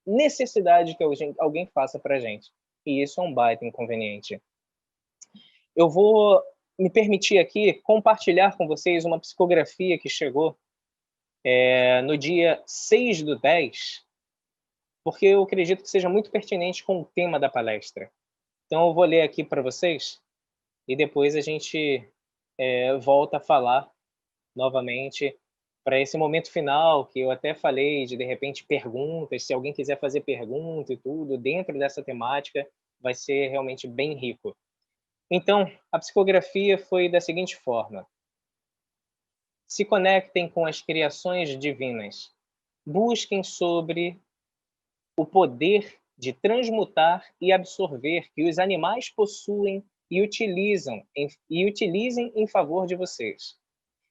necessidade que alguém faça para a gente. E isso é um baita inconveniente. Eu vou me permitir aqui compartilhar com vocês uma psicografia que chegou no dia 6/10, porque eu acredito que seja muito pertinente com o tema da palestra. Então, eu vou ler aqui para vocês e depois a gente volta a falar novamente para esse momento final, que eu até falei de repente, perguntas. Se alguém quiser fazer pergunta e tudo, dentro dessa temática, vai ser realmente bem rico. Então, a psicografia foi da seguinte forma: se conectem com as criações divinas, busquem sobre o poder de transmutar e absorver que os animais possuem e utilizem em favor de vocês.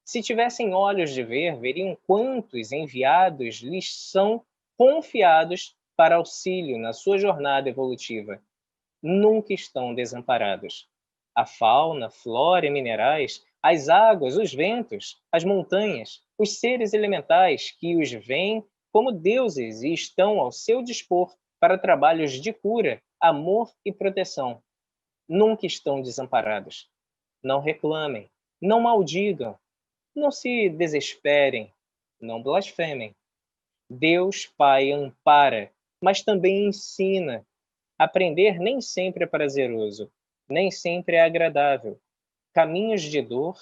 Se tivessem olhos de ver, veriam quantos enviados lhes são confiados para auxílio na sua jornada evolutiva. Nunca estão desamparados. A fauna, flora e minerais, as águas, os ventos, as montanhas, os seres elementais que os veem como deuses e estão ao seu dispor para trabalhos de cura, amor e proteção. Nunca estão desamparados. Não reclamem, não maldigam, não se desesperem, não blasfemem. Deus Pai ampara, mas também ensina. Aprender nem sempre é prazeroso, nem sempre é agradável. Caminhos de dor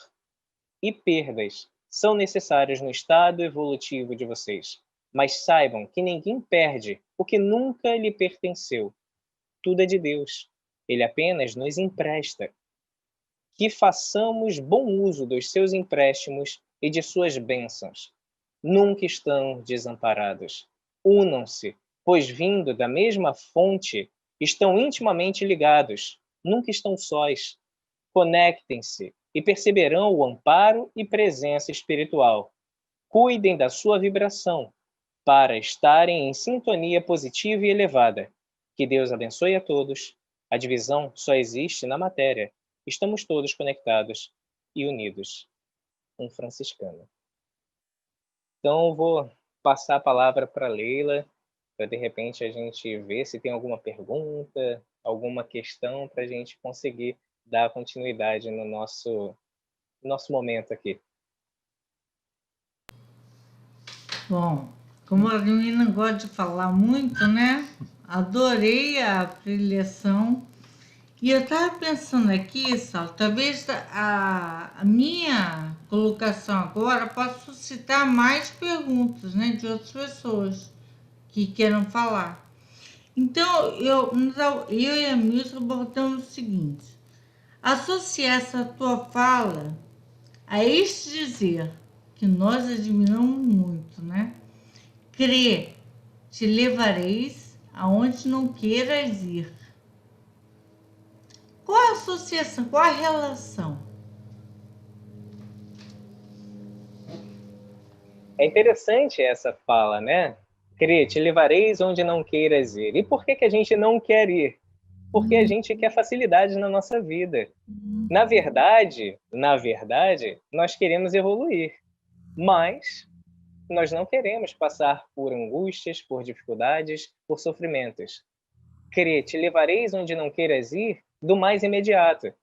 e perdas são necessários no estado evolutivo de vocês. Mas saibam que ninguém perde o que nunca lhe pertenceu. Tudo é de Deus. Ele apenas nos empresta. Que façamos bom uso dos seus empréstimos e de suas bênçãos. Nunca estão desamparados. Unam-se, pois vindo da mesma fonte, estão intimamente ligados. Nunca estão sós. Conectem-se e perceberão o amparo e presença espiritual. Cuidem da sua vibração para estarem em sintonia positiva e elevada. Que Deus abençoe a todos. A divisão só existe na matéria. Estamos todos conectados e unidos. Um franciscano. Então, eu vou passar a palavra para a Leila, para de repente a gente ver se tem alguma pergunta, alguma questão, para a gente conseguir dar continuidade no nosso momento aqui. Bom, como a menina gosta de falar muito, né? Adorei a preleção. E eu estava pensando aqui, Sal, talvez a minha colocação agora possa suscitar mais perguntas, né, de outras pessoas que queiram falar. Então, eu e a Milton abordamos o seguinte: associar essa tua fala a este dizer que nós admiramos muito, né? Crê, te levareis aonde não queiras ir. Qual a associação? Qual a relação? É interessante essa fala, né? Crê, te levareis onde não queiras ir. E por que a gente não quer ir? Porque a gente quer facilidade na nossa vida. Na verdade, nós queremos evoluir, mas nós não queremos passar por angústias, por dificuldades, por sofrimentos. Crê, te levareis onde não queiras ir, do mais imediato.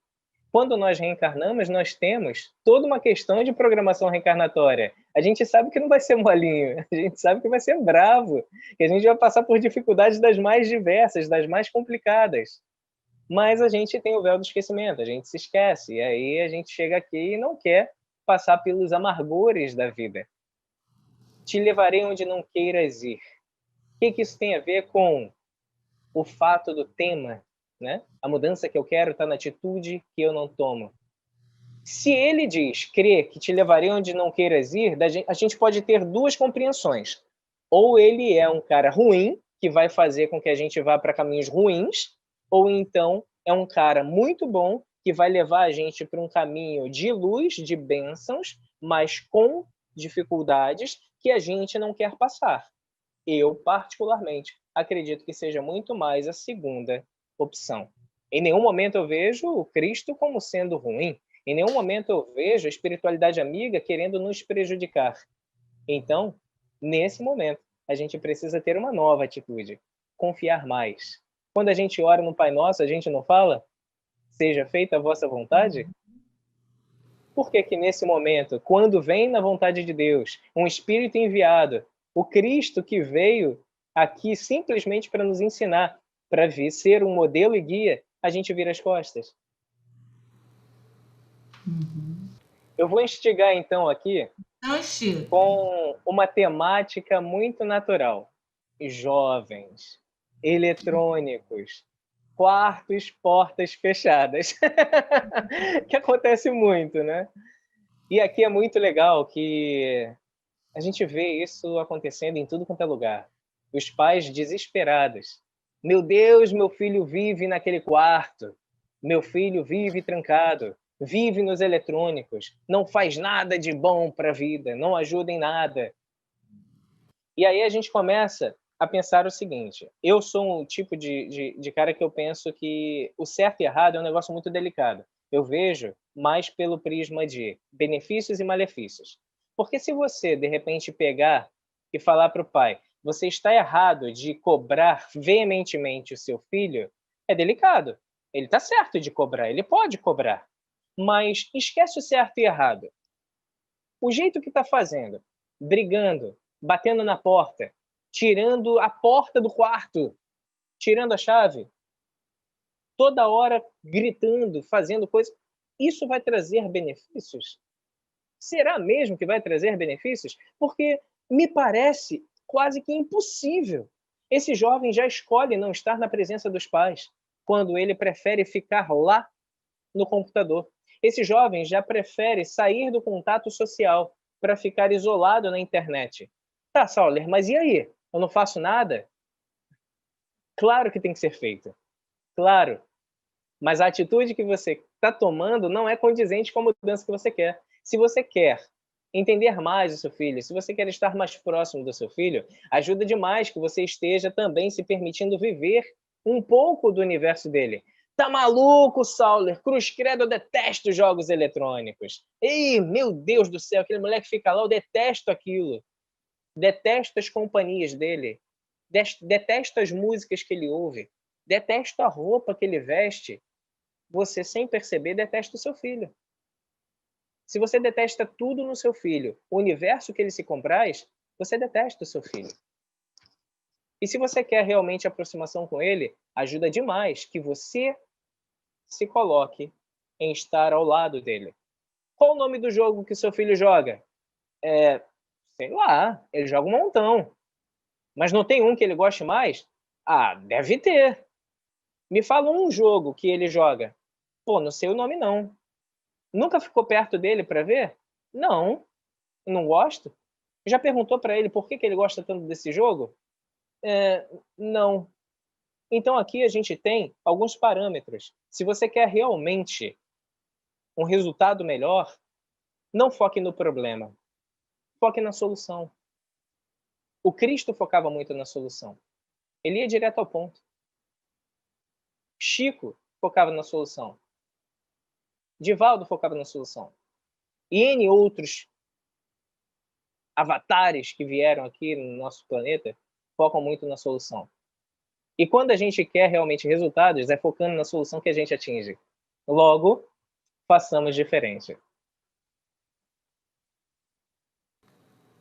Quando nós reencarnamos, nós temos toda uma questão de programação reencarnatória. A gente sabe que não vai ser molinho, a gente sabe que vai ser bravo, que a gente vai passar por dificuldades das mais diversas, das mais complicadas. Mas a gente tem o véu do esquecimento, a gente se esquece, e aí a gente chega aqui e não quer passar pelos amargores da vida. Te levarei onde não queiras ir. O que isso tem a ver com o fato do tema, né? A mudança que eu quero está na atitude que eu não tomo. Se ele diz, crê que te levarei onde não queiras ir, a gente pode ter duas compreensões. Ou ele é um cara ruim, que vai fazer com que a gente vá para caminhos ruins, ou então é um cara muito bom, que vai levar a gente para um caminho de luz, de bênçãos, mas com dificuldades que a gente não quer passar. Eu, particularmente, acredito que seja muito mais a segunda opção. Em nenhum momento eu vejo o Cristo como sendo ruim. Em nenhum momento eu vejo a espiritualidade amiga querendo nos prejudicar. Então, nesse momento, a gente precisa ter uma nova atitude, confiar mais. Quando a gente ora no Pai Nosso, a gente não fala, seja feita a vossa vontade? Por que que nesse momento, quando vem na vontade de Deus, um Espírito enviado, o Cristo que veio aqui simplesmente para nos ensinar, para ser um modelo e guia, a gente vira as costas? Eu vou instigar então aqui Não, Chico. com uma temática muito natural. Jovens, eletrônicos, quartos, portas fechadas. Que acontece muito, né? E aqui é muito legal que a gente vê isso acontecendo em tudo quanto é lugar. Os pais desesperados. Meu Deus, meu filho vive naquele quarto. Meu filho vive trancado. Vive nos eletrônicos. Não faz nada de bom para a vida. Não ajuda em nada. E aí a gente começa a pensar o seguinte. Eu sou um tipo de cara que eu penso que o certo e errado é um negócio muito delicado. Eu vejo mais pelo prisma de benefícios e malefícios. Porque se você, de repente, pegar e falar para o pai, você está errado de cobrar veementemente o seu filho, é delicado. Ele está certo de cobrar, ele pode cobrar. Mas esquece o certo e errado. O jeito que está fazendo, brigando, batendo na porta, tirando a porta do quarto, tirando a chave, toda hora gritando, fazendo coisas, isso vai trazer benefícios? Será mesmo que vai trazer benefícios? Porque me parece quase que impossível. Esse jovem já escolhe não estar na presença dos pais, quando ele prefere ficar lá no computador. Esse jovem já prefere sair do contato social para ficar isolado na internet. Tá, Sauler, mas e aí? Eu não faço nada? Claro que tem que ser feito. Claro. Mas a atitude que você está tomando não é condizente com a mudança que você quer. Se você quer entender mais o seu filho, se você quer estar mais próximo do seu filho, ajuda demais que você esteja também se permitindo viver um pouco do universo dele. Tá maluco, Sauler? Cruz credo, eu detesto jogos eletrônicos. Ei, meu Deus do céu, aquele moleque fica lá, eu detesto aquilo. Detesto as companhias dele. Detesto as músicas que ele ouve. Detesto a roupa que ele veste. Você, sem perceber, detesta o seu filho. Se você detesta tudo no seu filho, o universo que ele se compraz, você detesta o seu filho. E se você quer realmente aproximação com ele, ajuda demais que você se coloque em estar ao lado dele. Qual o nome do jogo que seu filho joga? Sei lá, ele joga um montão. Mas não tem um que ele goste mais? Ah, deve ter. Me fala um jogo que ele joga. Pô, não sei o nome não. Nunca ficou perto dele para ver? Não, não gosto. Já perguntou para ele por que ele gosta tanto desse jogo? Não. Então aqui a gente tem alguns parâmetros. Se você quer realmente um resultado melhor, não foque no problema. Foque na solução. O Cristo focava muito na solução. Ele ia direto ao ponto. Chico focava na solução. Divaldo focava na solução. E N outros avatares que vieram aqui no nosso planeta focam muito na solução. E quando a gente quer realmente resultados, é focando na solução que a gente atinge. Logo, façamos diferente.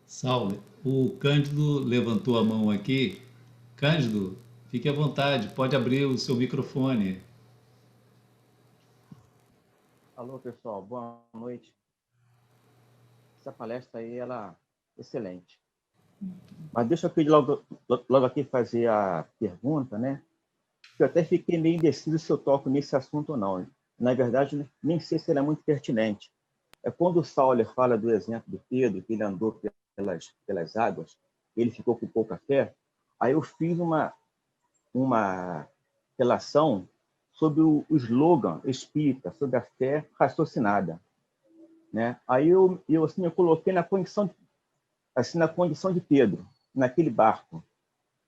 Saulo, o Cândido levantou a mão aqui. Cândido, fique à vontade, pode abrir o seu microfone. Alô, pessoal, boa noite. Essa palestra aí, ela é excelente. Mas deixa eu logo aqui fazer a pergunta, né? Eu até fiquei meio indeciso se eu toco nesse assunto ou não. Na verdade, nem sei se ele é muito pertinente. É quando o Sauler fala do exemplo do Pedro, que ele andou pelas águas, ele ficou com pouca fé, aí eu fiz uma relação sobre o slogan espírita, sobre a fé raciocinada, né? Aí eu coloquei na condição de Pedro, naquele barco.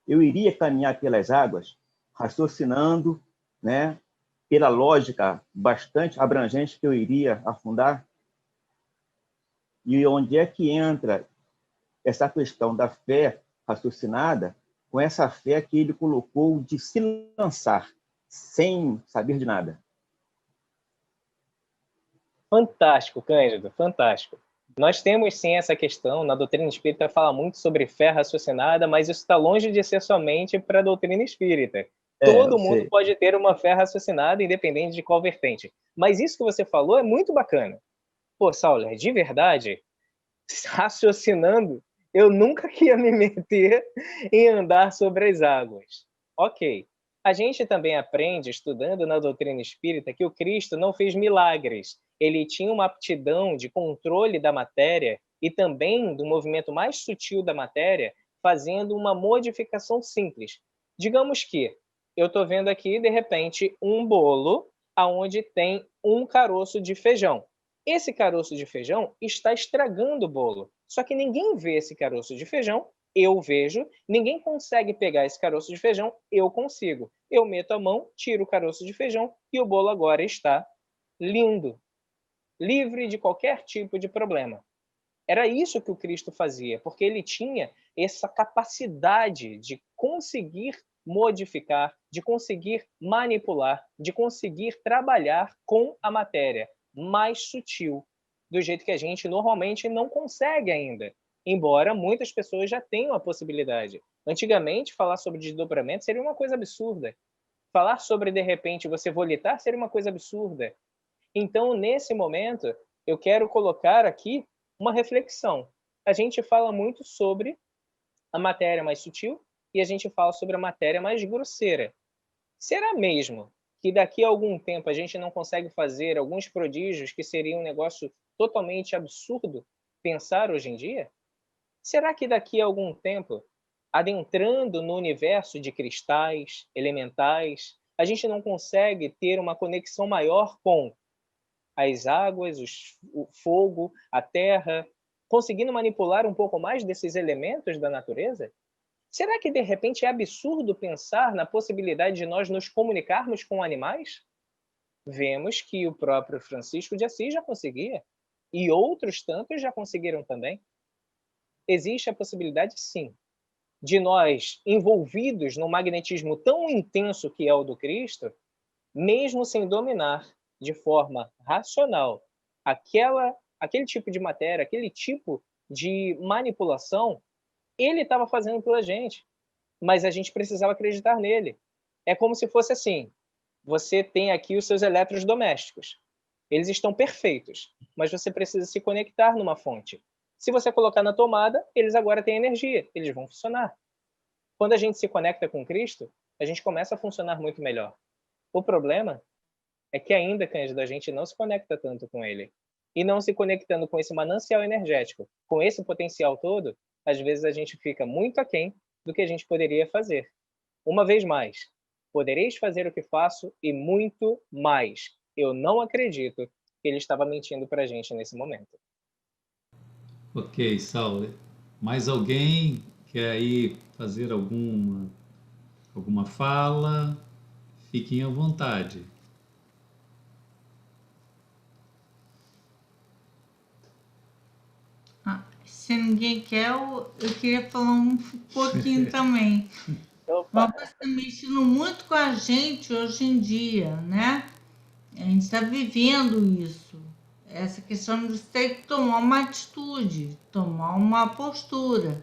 Eu iria caminhar pelas águas, raciocinando, né, pela lógica bastante abrangente que eu iria afundar. E onde é que entra essa questão da fé raciocinada, com essa fé que ele colocou de se lançar, sem saber de nada? Fantástico, Cândido, fantástico. Nós temos sim essa questão, na doutrina espírita fala muito sobre fé raciocinada, mas isso está longe de ser somente para a doutrina espírita. Todo Eu mundo sei. pode ter uma fé raciocinada, independente de qual vertente. Mas isso que você falou é muito bacana. Pô, Sauler, de verdade, raciocinando, eu nunca ia me meter em andar sobre as águas. Ok. A gente também aprende, estudando na doutrina espírita, que o Cristo não fez milagres. Ele tinha uma aptidão de controle da matéria e também do movimento mais sutil da matéria, fazendo uma modificação simples. Digamos que eu estou vendo aqui, de repente, um bolo onde tem um caroço de feijão. Esse caroço de feijão está estragando o bolo. Só que ninguém vê esse caroço de feijão, eu vejo, ninguém consegue pegar esse caroço de feijão, eu consigo. Eu meto a mão, tiro o caroço de feijão e o bolo agora está lindo, livre de qualquer tipo de problema. Era isso que o Cristo fazia, porque ele tinha essa capacidade de conseguir modificar, de conseguir manipular, de conseguir trabalhar com a matéria mais sutil, do jeito que a gente normalmente não consegue ainda, embora muitas pessoas já tenham a possibilidade. Antigamente, falar sobre desdobramento seria uma coisa absurda. Falar sobre, de repente, você volitar seria uma coisa absurda. Então, nesse momento, eu quero colocar aqui uma reflexão. A gente fala muito sobre a matéria mais sutil e a gente fala sobre a matéria mais grosseira. Será mesmo que daqui a algum tempo a gente não consegue fazer alguns prodígios que seria um negócio totalmente absurdo pensar hoje em dia? Será que daqui a algum tempo, adentrando no universo de cristais, elementais, a gente não consegue ter uma conexão maior com as águas, o fogo, a terra, conseguindo manipular um pouco mais desses elementos da natureza? Será que, de repente, é absurdo pensar na possibilidade de nós nos comunicarmos com animais? Vemos que o próprio Francisco de Assis já conseguia, e outros tantos já conseguiram também. Existe a possibilidade, sim, de nós, envolvidos num magnetismo tão intenso que é o do Cristo, mesmo sem dominar de forma racional aquele tipo de matéria, aquele tipo de manipulação, ele estava fazendo pela gente, mas a gente precisava acreditar nele. É como se fosse assim, você tem aqui os seus eletrodomésticos. Eles estão perfeitos, mas você precisa se conectar numa fonte. Se você colocar na tomada, eles agora têm energia, eles vão funcionar. Quando a gente se conecta com Cristo, a gente começa a funcionar muito melhor. O problema é que ainda, Cândido, a gente não se conecta tanto com ele. E não se conectando com esse manancial energético, com esse potencial todo, às vezes a gente fica muito aquém do que a gente poderia fazer. Uma vez mais, podereis fazer o que faço e muito mais. Eu não acredito que ele estava mentindo para a gente nesse momento. Ok, Saulo. Mais alguém quer aí fazer alguma fala? Fiquem à vontade. Se ninguém quer, eu queria falar um pouquinho também. Uma coisa que está mexendo muito com a gente hoje em dia, né? A gente está vivendo isso. Essa questão de você ter que tomar uma atitude, tomar uma postura.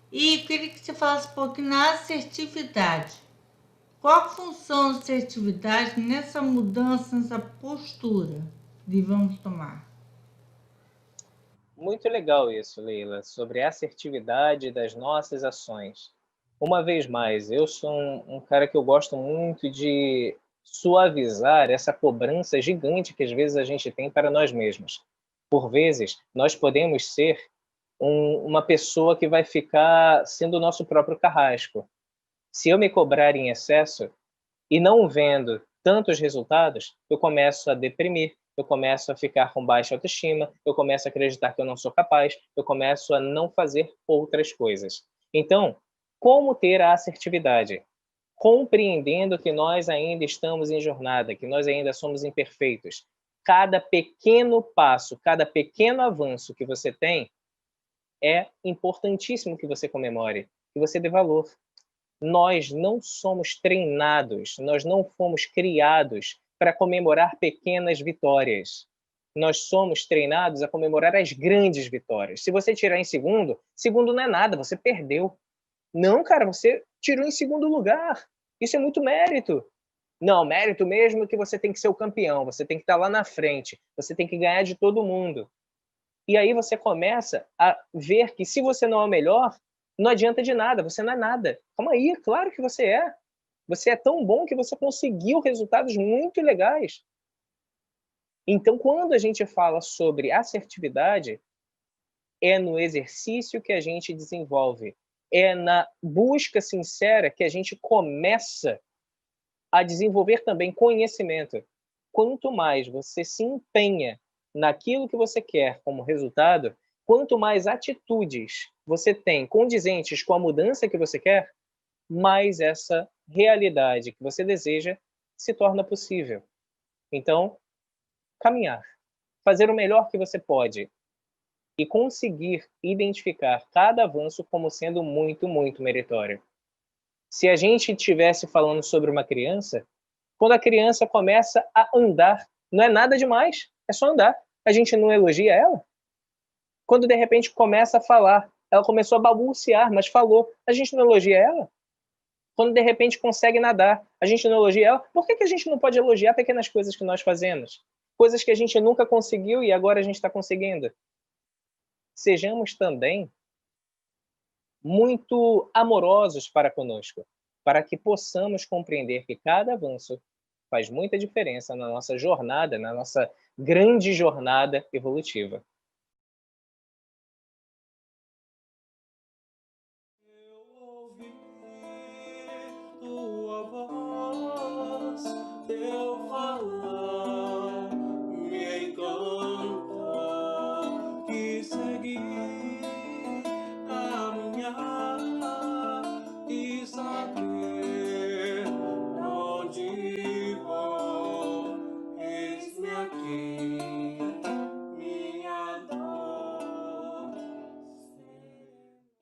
E eu queria que você falasse um pouquinho na assertividade. Qual a função da assertividade nessa mudança, nessa postura que devemos tomar? Muito legal isso, Leila, sobre a assertividade das nossas ações. Uma vez mais, eu sou um cara que eu gosto muito de suavizar essa cobrança gigante que às vezes a gente tem para nós mesmos. Por vezes, nós podemos ser uma pessoa que vai ficar sendo o nosso próprio carrasco. Se eu me cobrar em excesso e não vendo tantos resultados, eu começo a deprimir, eu começo a ficar com baixa autoestima, eu começo a acreditar que eu não sou capaz, eu começo a não fazer outras coisas. Então, como ter a assertividade? Compreendendo que nós ainda estamos em jornada, que nós ainda somos imperfeitos. Cada pequeno passo, cada pequeno avanço que você tem é importantíssimo que você comemore, que você dê valor. Nós não somos treinados, nós não fomos criados para comemorar pequenas vitórias. Nós somos treinados a comemorar as grandes vitórias. Se você tirar em segundo, segundo não é nada, você perdeu. Não, cara, você tirou em segundo lugar. Isso é muito mérito. Não, mérito mesmo que você tem que ser o campeão, você tem que estar lá na frente, você tem que ganhar de todo mundo. E aí você começa a ver que se você não é o melhor, não adianta de nada, você não é nada. Calma aí, claro que você é. Você é tão bom que você conseguiu resultados muito legais. Então, quando a gente fala sobre assertividade, é no exercício que a gente desenvolve, é na busca sincera que a gente começa a desenvolver também conhecimento. Quanto mais você se empenha naquilo que você quer como resultado, quanto mais atitudes você tem condizentes com a mudança que você quer, mais essa realidade que você deseja se torna possível. Então, caminhar, fazer o melhor que você pode e conseguir identificar cada avanço como sendo muito, muito meritório. Se a gente estivesse falando sobre uma criança, quando a criança começa a andar, não é nada demais, é só andar. A gente não elogia ela? Quando de repente começa a falar, ela começou a balbuciar, mas falou, a gente não elogia ela? Quando de repente consegue nadar, a gente não elogia ela? Por que a gente não pode elogiar pequenas coisas que nós fazemos? Coisas que a gente nunca conseguiu e agora a gente está conseguindo. Sejamos também muito amorosos para conosco, para que possamos compreender que cada avanço faz muita diferença na nossa jornada, na nossa grande jornada evolutiva.